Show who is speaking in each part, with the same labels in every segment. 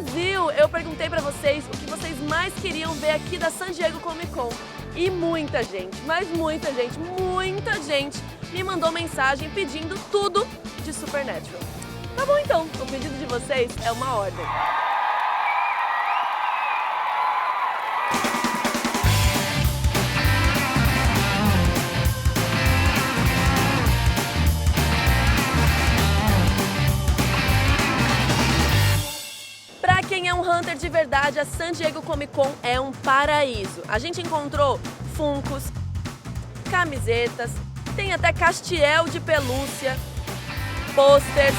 Speaker 1: Brasil! Eu perguntei pra vocês o que vocês mais queriam ver aqui da San Diego Comic Con. E muita gente, mas muita gente me mandou mensagem pedindo tudo de Supernatural. Tá bom então, o pedido de vocês é uma ordem. Pra quem é um hunter de verdade, a San Diego Comic Con é um paraíso. A gente encontrou funcos, camisetas, tem até castiel de pelúcia, posters.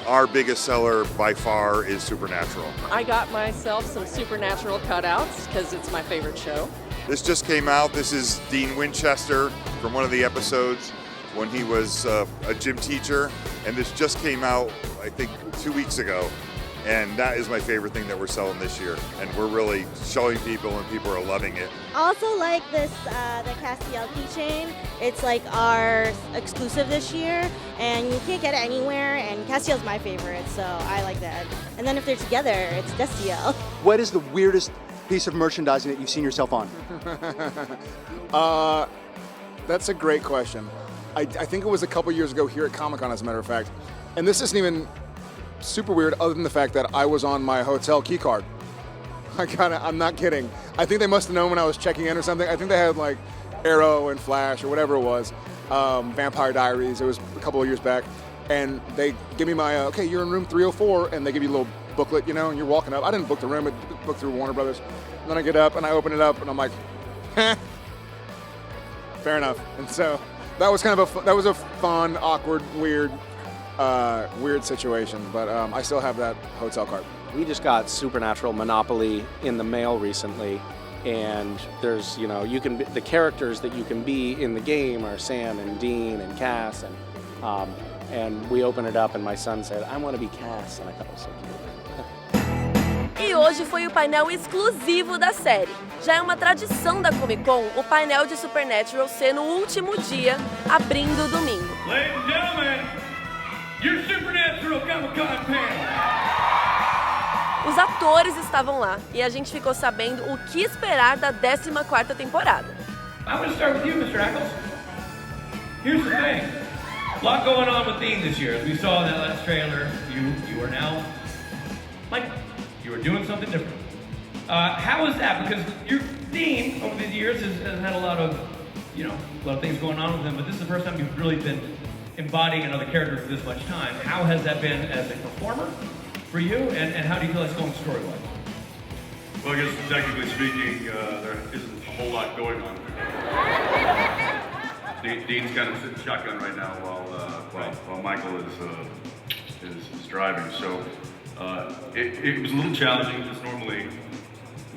Speaker 2: Our biggest seller by far is Supernatural.
Speaker 3: I got myself some Supernatural cutouts because it's my favorite show.
Speaker 2: This just came out. This is Dean Winchester from one of the episodes when he was a gym teacher. And this just came out, I think, 2 weeks ago. And that is my favorite thing that we're selling this year. And we're really showing people and people are loving it.
Speaker 4: I also like this, the Castiel keychain. It's like our exclusive this year, and you can't get it anywhere, and Castiel's my favorite, so I like that. And then if they're together, it's Destiel.
Speaker 5: What is the weirdest piece of merchandising that you've seen yourself on?
Speaker 6: That's a great question. I think it was a couple years ago here at Comic-Con, as a matter of fact. And this isn't even super weird other than the fact that I was on my hotel key card. I'm not kidding. I think they must have known when I was checking in or something. I think they had like Arrow and Flash or whatever it was, Vampire Diaries. It was a couple of years back. And they give me my, okay, you're in room 304, and they give you a little booklet, you know, and you're walking up. I didn't book the room, but booked through Warner Brothers. And then I get up and I open it up and I'm like, fair enough. And so that was kind of that was a fun, awkward, weird situation. But I still have that hotel card.
Speaker 7: We just got Supernatural Monopoly in the mail recently, and there's, you know, the characters that you can be in the game are Sam and Dean and Cass, and we opened it up and my son said, I want to be Cass, and I thought it was so cute.
Speaker 1: E hoje foi o painel exclusivo da série. Já é uma tradição da Comic Con o painel de Supernatural ser no último dia, abrindo o domingo.
Speaker 8: Ladies and gentlemen, your Supernatural Comic Con panel.
Speaker 1: Os atores estavam lá e a gente ficou sabendo o que esperar da 14ª temporada.
Speaker 8: I'm going to start with you, Mr. Ackles. Here's the thing. A lot going on with Dean this year. As we saw in that last trailer, you are now, like, you are doing something different. How is that? Because your Dean, over the years, has had a lot of things going on with him, but this is the first time you've really been embodying another character for this much time. How has that been as a performer for you, and how do you feel that's going story-wise?
Speaker 9: Well, I guess technically speaking, there isn't a whole lot going on. Dean's kind of sitting shotgun right now while Michael is driving. So it was a little challenging because normally you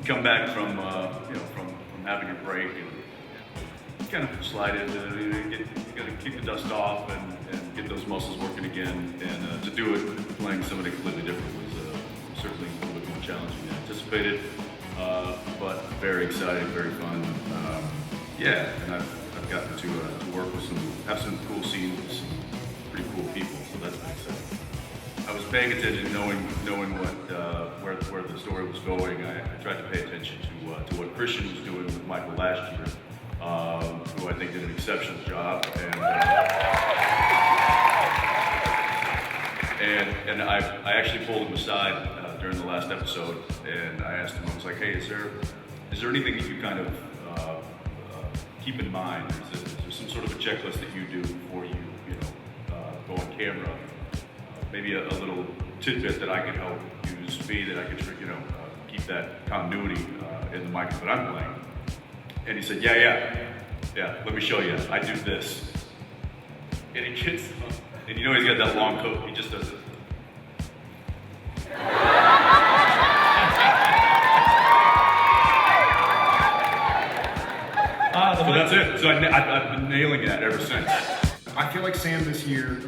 Speaker 9: come back from having a break and kind of slide into you got to kick the dust off and get those muscles working again. And to do it playing somebody completely different was certainly a little bit more challenging than anticipated, but very exciting, very fun. And I've gotten to work with have some cool scenes with some pretty cool people, so that's been exciting. I was paying attention, knowing where the story was going. I tried to pay attention to what Christian was doing with Michael last year, who I think did an exceptional job. And I actually pulled him aside during the last episode, and I asked him, I was like, hey, is there anything that you kind of keep in mind? Is there some sort of a checklist that you do before you go on camera? Maybe a little tidbit that I could help use that I could keep that continuity in the Michael that I'm playing. And he said, yeah, let me show you. I do this. And he gets, and he's got that long coat. He just does it. So that's it. So I've been nailing that ever since.
Speaker 10: I feel like Sam this year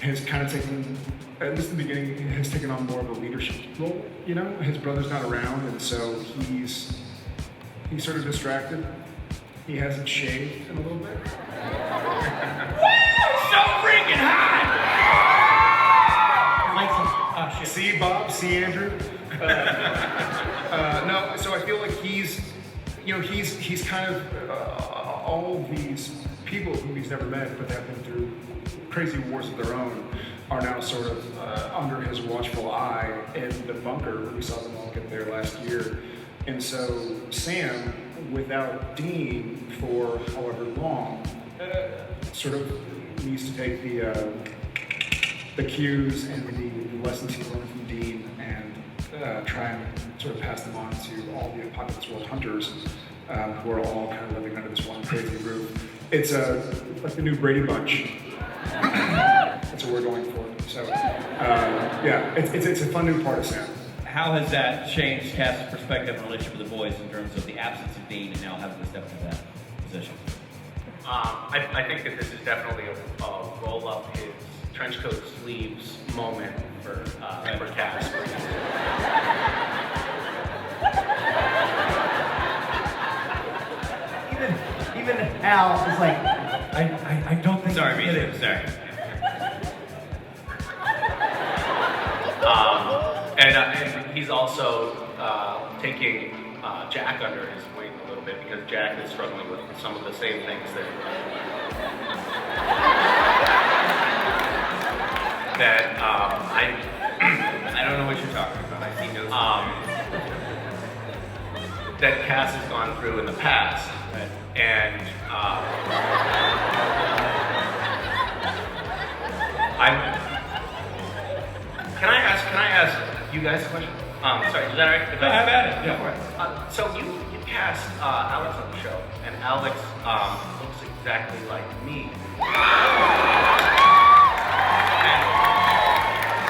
Speaker 10: has kind of taken, at least in the beginning, has taken on more of a leadership role. His brother's not around, and so he's sort of distracted. He hasn't shaved in a little bit.
Speaker 8: So freaking hot!
Speaker 10: Oh, shit. See, Bob? See, Andrew? No, so I feel like he's kind of all of these people who he's never met, but have been through crazy wars of their own, are now sort of under his watchful eye in the bunker. We saw them all get there last year. And so Sam, without Dean for however long, sort of needs to take the cues and the lessons he learned from Dean and try and sort of pass them on to all the Apocalypse World hunters who are all kind of living under this one crazy roof. It's like the new Brady Bunch. That's what we're going for. So yeah, it's a fun new part of Sam.
Speaker 8: How has that changed Cass's perspective and relationship with the boys in terms of the absence of Dean and now having to step into that position?
Speaker 7: I think that this is definitely a roll up his trench coat sleeves moment for Cass.
Speaker 11: Even Al is like,
Speaker 8: I don't think.
Speaker 7: Sorry, me. Sorry. And he's also taking Jack under his wing a little bit because Jack is struggling with some of the same things that I don't know what you're talking about. I see no that Cass has gone through in the past, and Can I ask you guys a question? Sorry, is that all right?
Speaker 8: Have at it. Yeah.
Speaker 7: So you cast Alex on the show, and Alex looks exactly like me. And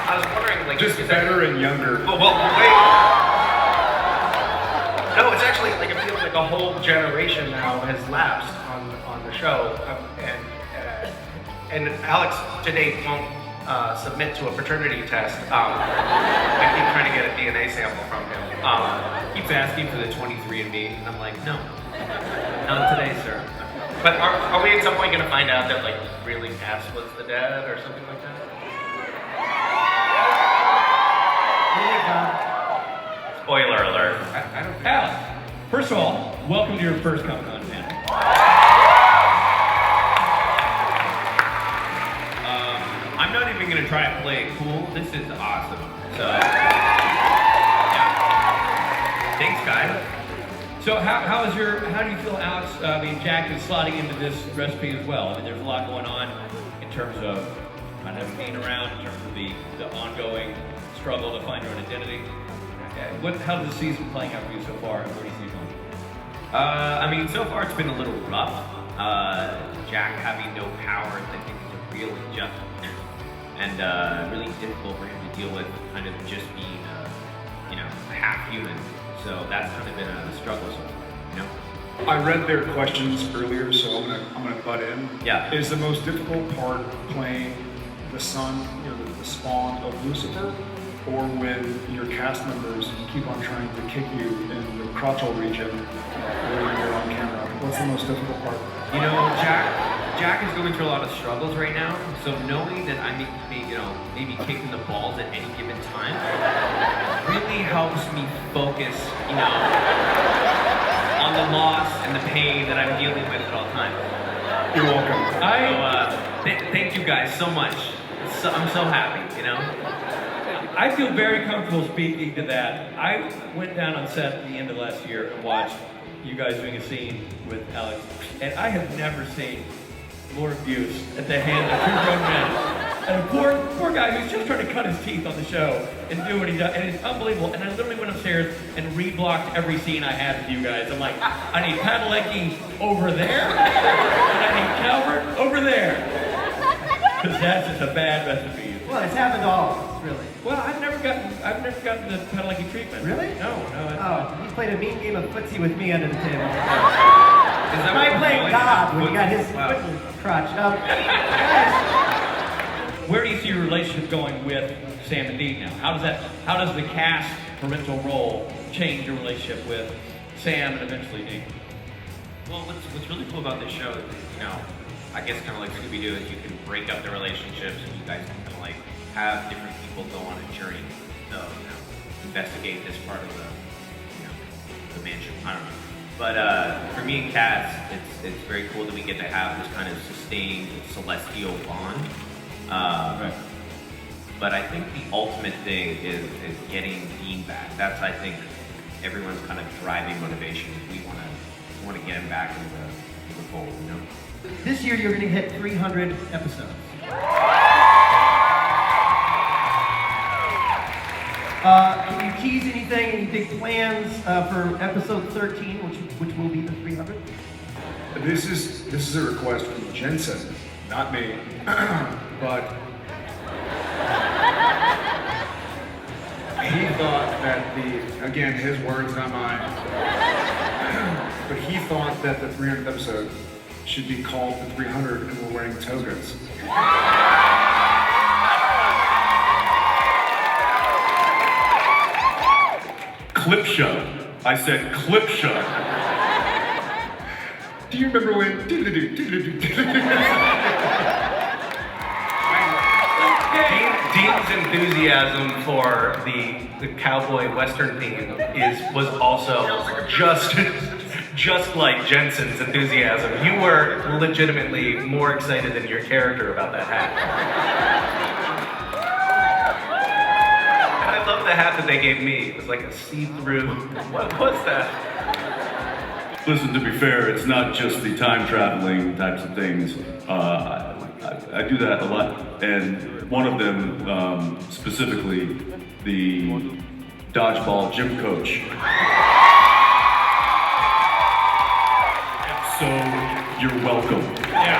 Speaker 7: I was wondering, like,
Speaker 10: Just better and younger.
Speaker 7: Oh, well, wait. No, it's actually like it feels like a whole generation now has lapsed on the show, and Alex today won't submit to a paternity test. I keep trying to get a DNA sample from him.
Speaker 8: Keeps asking for the 23andMe, and I'm like, no, not today, sir.
Speaker 7: But are we at some point going to find out that like really Cass was the dad or something like that? Spoiler alert.
Speaker 8: I don't think. Alex, first of all, welcome to your first Comic-Con panel. I'm not even going to try and play it cool. This is awesome. So, yeah. Thanks, guys. So how do you feel, Alex? I mean, Jack is slotting into this recipe as well. I mean, there's a lot going on in terms of not having Dean around, in terms of the ongoing struggle to find your own identity. How's the season playing out for you so far, and where do you see it going?
Speaker 12: I mean, so far it's been a little rough. Jack having no powers, I think, is a real adjustment, and really difficult for him to deal with, kind of just being, half human. So that's kind of been a struggle so far,
Speaker 10: I read their questions earlier, so I'm gonna butt in.
Speaker 12: Yeah.
Speaker 10: Is the most difficult part playing the son, the spawn of Lucifer, or when your cast members keep on trying to kick you in the crotchal region when you're on camera? What's the most difficult part?
Speaker 12: Jack is going through a lot of struggles right now. So knowing that I may be kicking the balls at any given time really helps me focus, on the loss and the pain that I'm dealing with at all times.
Speaker 10: You're welcome.
Speaker 12: Thank you guys so much. I'm so happy,
Speaker 8: I feel very comfortable speaking to that. I went down on set at the end of last year and watched you guys doing a scene with Alex, and I have never seen more abuse at the hand of two grown men. And a poor guy who's just trying to cut his teeth on the show and do what he does, and it's unbelievable. And I literally went upstairs and reblocked every scene I had with you guys. I'm like, I need Padalecki over there, and I need Calvert over there. Because that's just a bad recipe.
Speaker 11: Well, it's happened to all of us, really.
Speaker 8: Well, I've never gotten the Padalecki treatment.
Speaker 11: Really?
Speaker 8: No.
Speaker 11: He's played a mean game of footsie with me under the table.
Speaker 12: Is that
Speaker 11: I
Speaker 12: what
Speaker 11: played
Speaker 12: you're
Speaker 11: God when he got
Speaker 12: calling
Speaker 11: his
Speaker 12: it? Wow.
Speaker 11: foot in the crotch. Guys,
Speaker 8: Where do you see your relationship going with Sam and Dean now? How does the cast parental role change your relationship with Sam and eventually Dean?
Speaker 12: Well, what's really cool about this show is, I guess kind of like Scooby-Doo, is you can break up the relationships and you guys can kind of like have different people go on a journey. So, investigate this part of the mansion. I don't know. But for me and Cass, it's very cool that we get to have this kind of sustained celestial bond. Right. But I think the ultimate thing is getting Dean back. That's, I think, everyone's kind of driving motivation. We want to get him back into the fold,
Speaker 11: This year you're going to hit 300 episodes. Can you tease anything, any big plans for episode 13, which will be the 300th?
Speaker 10: This is a request from Jensen, not me, but he thought that again, his words, not mine, but he thought that the 300th episode should be called the 300 and we're wearing togas.
Speaker 9: Clip show. I said clip show.
Speaker 10: Do you remember when?
Speaker 12: Dean's enthusiasm for the cowboy western theme was also just like Jensen's enthusiasm. You were legitimately more excited than your character about that hat. And I love the hat that they gave me. It was like a see-through. What was that?
Speaker 9: Listen, to be fair, it's not just the time traveling types of things. I do that a lot, and one of them, specifically, the dodgeball gym coach. So, you're welcome.
Speaker 8: Yeah.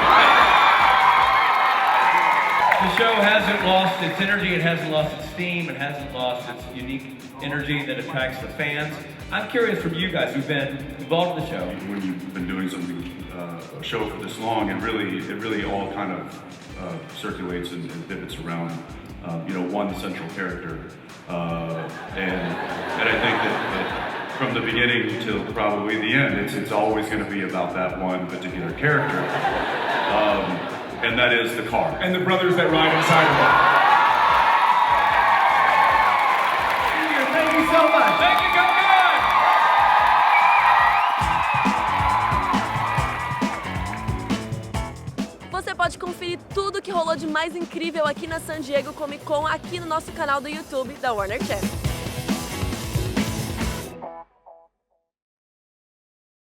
Speaker 8: The show hasn't lost its energy, it hasn't lost its theme, it hasn't lost its unique energy that attracts the fans. I'm curious from you guys who've been involved in the show.
Speaker 9: When you've been doing something, a show for this long, it really all kind of circulates and pivots around, one central character. And I think that from the beginning till probably the end, it's always going to be about that one particular character. And that is the car.
Speaker 10: And the brothers that ride inside of it.
Speaker 11: Thank you so much.
Speaker 8: Thank you, go good!
Speaker 1: Você pode conferir tudo que rolou de mais incrível aqui na San Diego Comic Con aqui no nosso canal do YouTube da Warner Channel.